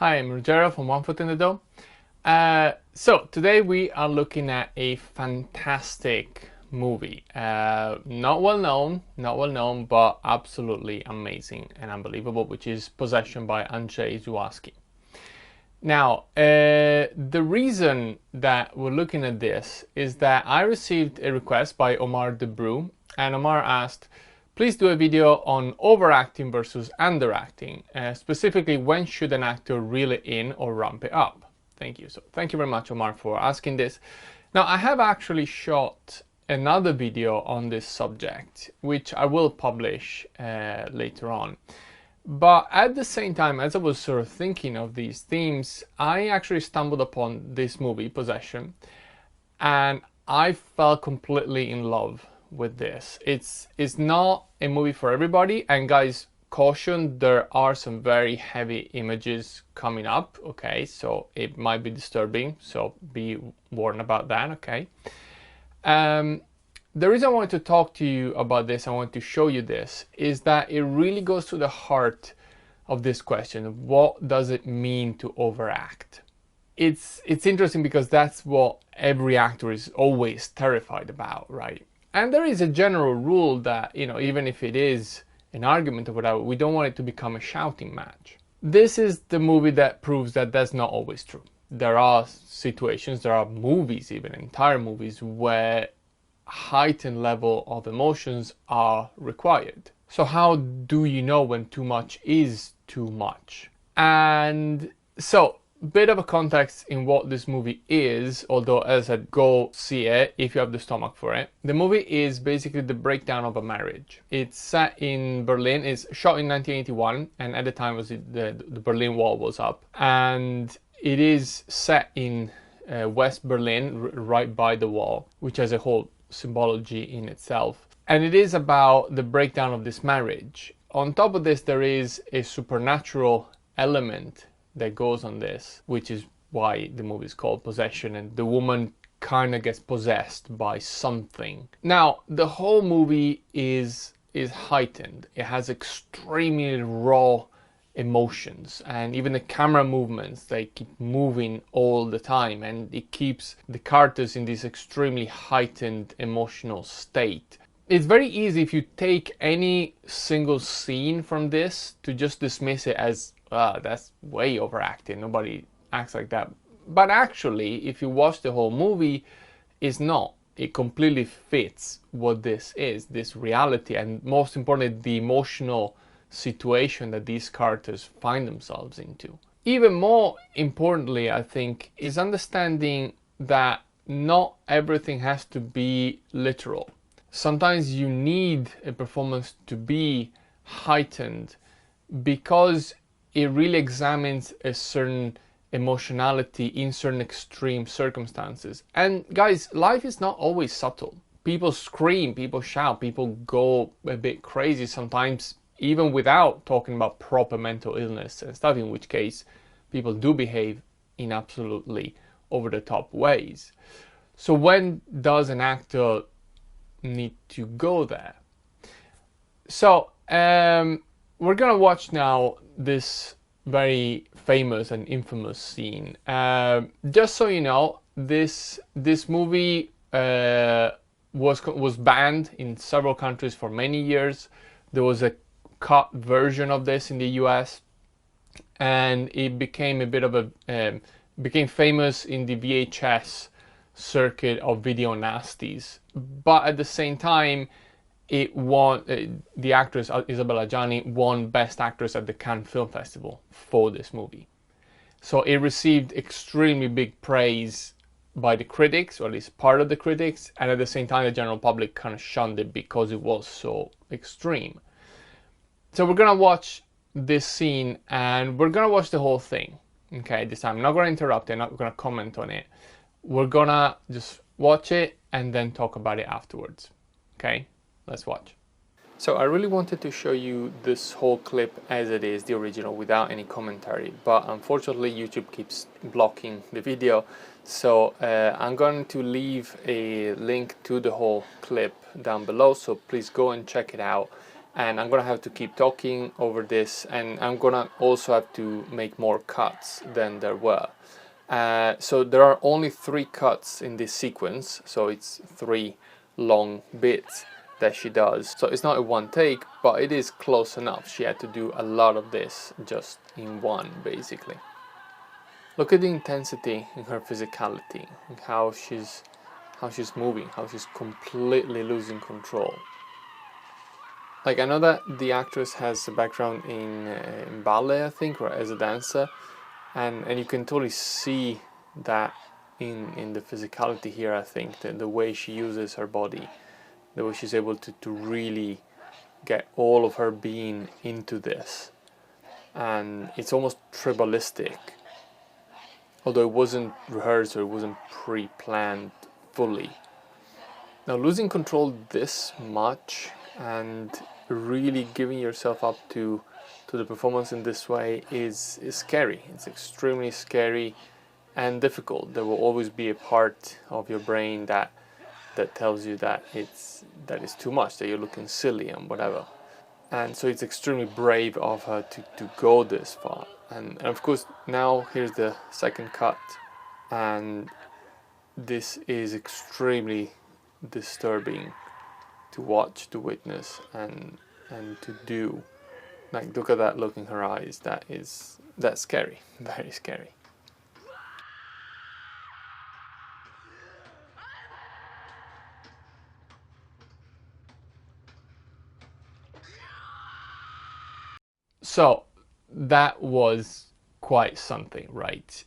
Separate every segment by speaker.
Speaker 1: Hi, I'm Ruggero from One Foot in the Door. So today we are looking at a fantastic movie. Not well known, but absolutely amazing and unbelievable, which is Possession by Andrzej Zulawski. Now, the reason that we're looking at this is that I received a request by Omar Debrew, and Omar asked, please do a video on overacting versus underacting, specifically when should an actor reel it in or ramp it up. Thank you. So thank you very much, Omar, for asking this. Now, I have actually shot another video on this subject, which I will publish later on. But at the same time, as I was sort of thinking of these themes, I actually stumbled upon this movie, Possession, and I fell completely in love with this. It's not a movie for everybody, and guys, caution, there are some very heavy images coming up, okay, so it might be disturbing, so be warned about that, okay. The reason I wanted to talk to you about this, I want to show you this, is that it really goes to the heart of this question. What does it mean to overact? It's interesting because that's what every actor is always terrified about, right? And there is a general rule that, you know, even if it is an argument or whatever, we don't want it to become a shouting match. This is the movie that proves that that's not always true. There are situations, there are movies, even entire movies, where heightened level of emotions are required. So how do you know when too much is too much? And so, bit of a context in what this movie is, although as I said, go see it if you have the stomach for it. The movie is basically the breakdown of a marriage. It's set in Berlin, it's shot in 1981, and at the time was the Berlin Wall was up. And it is set in West Berlin, right by the wall, which has a whole symbology in itself. And it is about the breakdown of this marriage. On top of this, there is a supernatural element that goes on this, which is why the movie is called Possession, and the woman kind of gets possessed by something. Now, the whole movie is heightened. It has extremely raw emotions, and even the camera movements, they keep moving all the time, and it keeps the characters in this extremely heightened emotional state. It's very easy if you take any single scene from this to just dismiss it as that's way overacting, nobody acts like that. But actually, if you watch the whole movie, it's not. It completely fits what this is, this reality, and most importantly, the emotional situation that these characters find themselves into. Even more importantly, I think, is understanding that not everything has to be literal. Sometimes you need a performance to be heightened because it really examines a certain emotionality in certain extreme circumstances. And guys, life is not always subtle. People scream, people shout, people go a bit crazy sometimes, even without talking about proper mental illness and stuff, in which case people do behave in absolutely over-the-top ways. So when does an actor need to go there? So we're gonna watch now this very famous and infamous scene. Just so you know, this movie was banned in several countries for many years. There was a cut version of this in the US, and it became a bit of a became famous in the VHS circuit of video nasties. But at the same time, it won, the actress Isabelle Adjani won Best Actress at the Cannes Film Festival for this movie. So it received extremely big praise by the critics, or at least part of the critics, and at the same time the general public kind of shunned it because it was so extreme. So we're gonna watch this scene, and we're gonna watch the whole thing. Okay, this time I'm not gonna interrupt it, I'm not gonna comment on it. We're gonna just watch it and then talk about it afterwards. Okay? Let's watch. So I really wanted to show you this whole clip as it is, the original, without any commentary, but unfortunately YouTube keeps blocking the video, so I'm going to leave a link to the whole clip down below, so please go and check it out and I'm gonna have to keep talking over this, and I'm gonna also have to make more cuts than there were. So there are only 3 cuts in this sequence, so it's 3 long bits that she does. So it's not a one take, but it is close enough. She had to do a lot of this just in one, basically. Look at the intensity in her physicality, and how she's moving, how she's completely losing control. Like, I know that the actress has a background in ballet, I think, or as a dancer, and you can totally see that in the physicality here. I think the way she uses her body, the way she's able to really get all of her being into this, and it's almost tribalistic, although it wasn't rehearsed or it wasn't pre-planned fully. Now, losing control this much and really giving yourself up to the performance in this way is scary. It's extremely scary and difficult. There will always be a part of your brain that tells you that it's too much, that you're looking silly and whatever. And so it's extremely brave of her to go this far. And of course, now here's the second cut, and this is extremely disturbing to watch, to witness, and to do. Like, look at that look in her eyes. That's scary, very scary. So that was quite something, right?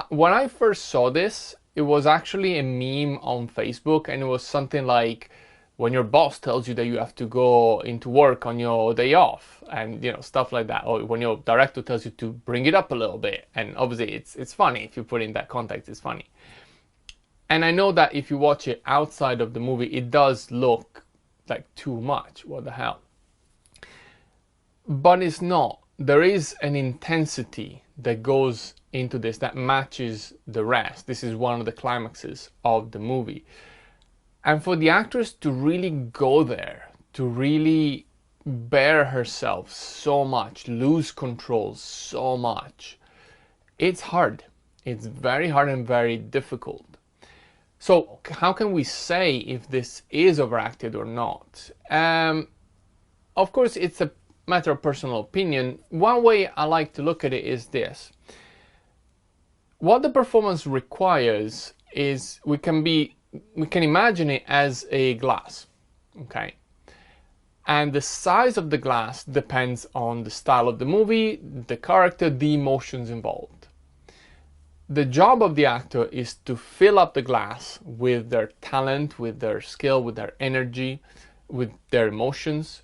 Speaker 1: When I first saw this, it was actually a meme on Facebook, and it was something like, when your boss tells you that you have to go into work on your day off, and stuff like that, or when your director tells you to bring it up a little bit. And obviously it's funny. If you put it in that context, it's funny. And I know that if you watch it outside of the movie, it does look like too much. What the hell? But it's not. There is an intensity that goes into this that matches the rest. This is one of the climaxes of the movie. And for the actress to really go there, to really bear herself so much, lose control so much, it's hard. It's very hard and very difficult. So how can we say if this is overacted or not? Of course, it's a matter of personal opinion. One way I like to look at it is this. What the performance requires is we can imagine it as a glass, okay? And the size of the glass depends on the style of the movie, the character, the emotions involved. The job of the actor is to fill up the glass with their talent, with their skill, with their energy, with their emotions,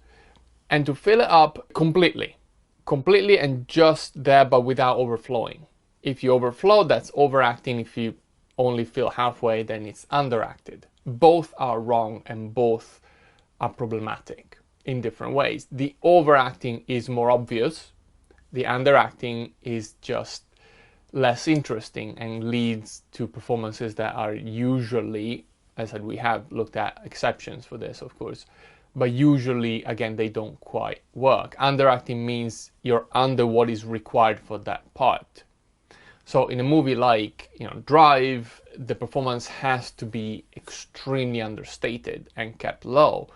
Speaker 1: and to fill it up completely and just there, but without overflowing. If you overflow, that's overacting. If you only fill halfway, then it's underacted. Both are wrong and both are problematic in different ways. The overacting is more obvious. The underacting is just less interesting and leads to performances that are usually, as I said, we have looked at exceptions for this, of course, but usually, again, they don't quite work. Underacting means you're under what is required for that part. So in a movie like Drive, the performance has to be extremely understated and kept low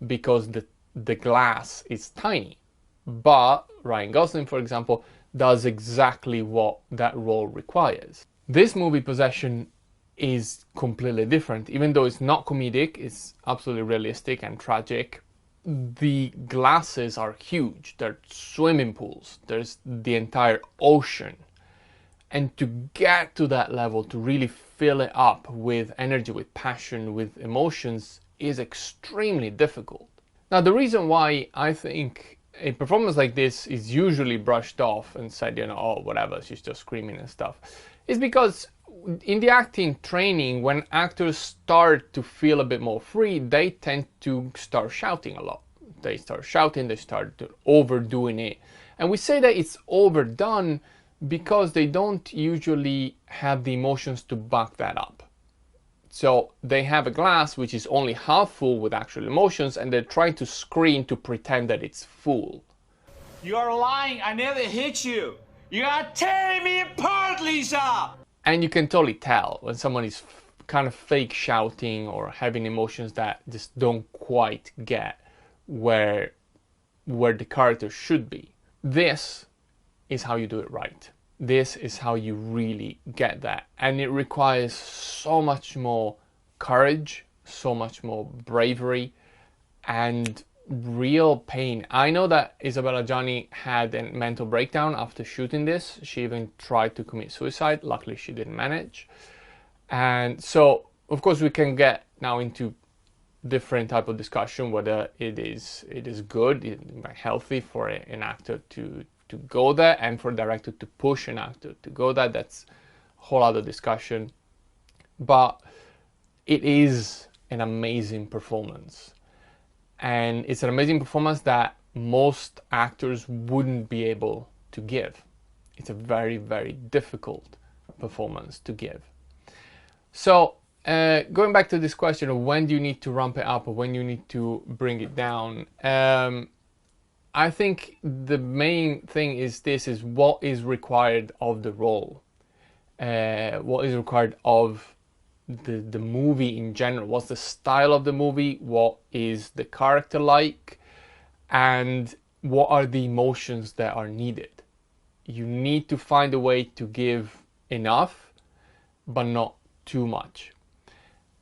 Speaker 1: because the glass is tiny. But Ryan Gosling, for example, does exactly what that role requires. This movie, Possession, is completely different. Even though it's not comedic, it's absolutely realistic and tragic. The glasses are huge. They're swimming pools. There's the entire ocean. And to get to that level, to really fill it up with energy, with passion, with emotions, is extremely difficult. Now, the reason why I think a performance like this is usually brushed off and said, oh, whatever, she's just screaming and stuff, is because in the acting training, when actors start to feel a bit more free, they tend to start shouting a lot. They start shouting, they start overdoing it. And we say that it's overdone because they don't usually have the emotions to back that up. So they have a glass which is only half full with actual emotions, and they're trying to screen to pretend that it's full.
Speaker 2: You are lying. I never hit you. You are tearing me apart, Lisa!
Speaker 1: And you can totally tell when someone is kind of fake shouting or having emotions that just don't quite get where the character should be. This is how you do it right. This is how you really get that. And it requires so much more courage, so much more bravery, and real pain. I know that Isabelle Adjani had a mental breakdown after shooting this. She even tried to commit suicide. Luckily, she didn't manage. And so, of course, we can get now into different type of discussion whether it is good, healthy for an actor to go there, and for a director to push an actor to go there. That's a whole other discussion. But it is an amazing performance. And it's an amazing performance that most actors wouldn't be able to give. It's a very, very difficult performance to give. So going back to this question of when do you need to ramp it up or when you need to bring it down, I think the main thing is what is required of the role, what is required of the movie in general. What's the style of the movie? What is the character like? And what are the emotions that are needed? You need to find a way to give enough, but not too much.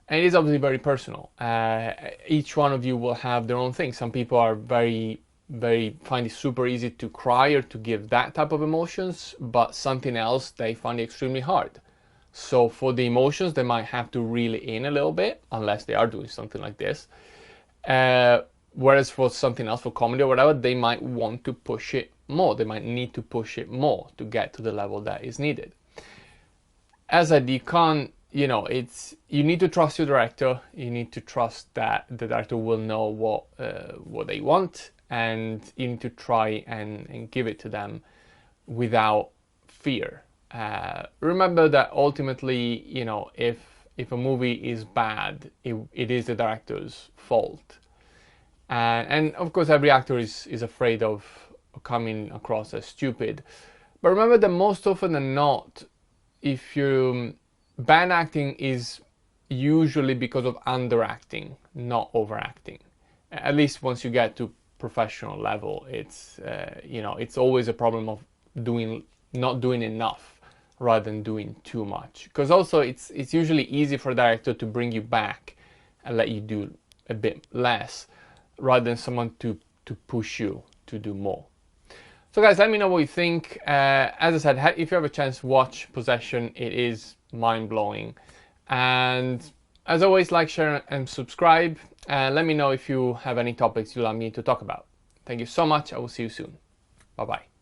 Speaker 1: And it is obviously very personal. Each one of you will have their own thing. Some people are find it super easy to cry or to give that type of emotions, but something else they find extremely hard. So for the emotions, they might have to reel it in a little bit, unless they are doing something like this. Whereas for something else, for comedy or whatever, they might want to push it more. They might need to push it more to get to the level that is needed. As I said, you can't, you need to trust your director. You need to trust that the director will know what they want, and you need to try and give it to them without fear. Remember that ultimately, if a movie is bad, it is the director's fault. And of course, every actor is afraid of coming across as stupid. But remember that most often than not, bad acting is usually because of underacting, not overacting. At least once you get to professional level, it's always a problem of not doing enough rather than doing too much. Because also it's usually easy for a director to bring you back and let you do a bit less, rather than someone to push you to do more. So guys, let me know what you think. As I said, if you have a chance, watch Possession. It is mind-blowing. And as always, like, share, and subscribe. And let me know if you have any topics you'd like me to talk about. Thank you so much. I will see you soon. Bye-bye.